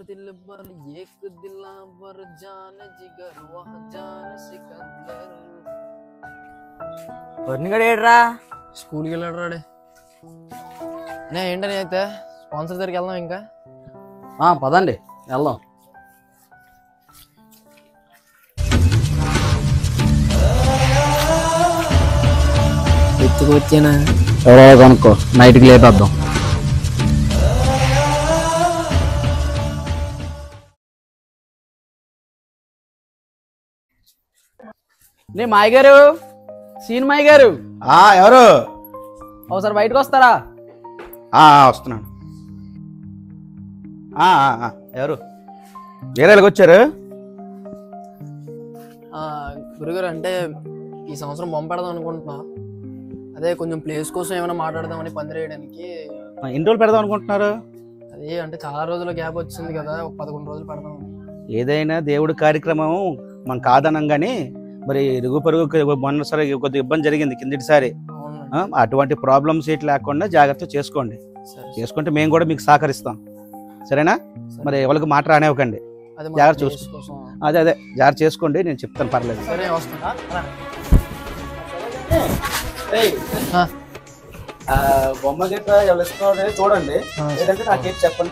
दिल पर एक दिलावर जान जिगर वह जान सिकंदर వర్ణిగడేడ్రా స్కూల్కి వెళ్ళాడు రాడే ఏంటని అయితే స్పాన్సర్ దగ్గరికి వెళ్దాం ఇంకా పదండి వెళ్దాం. ఎత్తుకొచ్చానా ఎవరో కొనుక్కో, నైట్కి లేపేద్దాం. నే మాయ గారు, సీన్ మాయ గారు, ఎవరు? ఒకసారి బయటకు వస్తారా? వస్తున్నాను. ఎవరు? వేరేలాగా వచ్చారు? గురుగారు అంటే ఈ సంవత్సరం బొమ్మ పెడదాం అనుకుంటున్నా. అదే కొంచెం ప్లేస్ కోసం ఏమైనా మాట్లాడదామని పందిరేయడానికి. ఎన్ని రోజులు పెడదాం అనుకుంటున్నారు? అదే అంటే చాలా రోజుల గ్యాప్ వచ్చింది కదా, ఒక 11 రోజులు పెడదాం. ఏదైనా దేవుడి కార్యక్రమం మనం కాదనం కానీ మరి ఇరుగు పరుగు మొన్నసారి కొద్దిగా ఇబ్బంది జరిగింది కిందటిసారి. అటువంటి ప్రాబ్లమ్స్ ఇట్లా లేకుండా జాగ్రత్త చేసుకోండి. చేసుకుంటే మేము కూడా మీకు సహకరిస్తాం, సరేనా? మరి ఎవరికి మాట రానివ్వకండి, జాగ్రత్త చూసుకో. అదే జాగ్రత్త చేసుకోండి, నేను చెప్తాను, పర్లేదు. సరే వస్తా. బొమ్మ గట్రా ఎవరు ఇస్తున్నారు చూడండి, లేదంటే నాకేం చెప్పండి.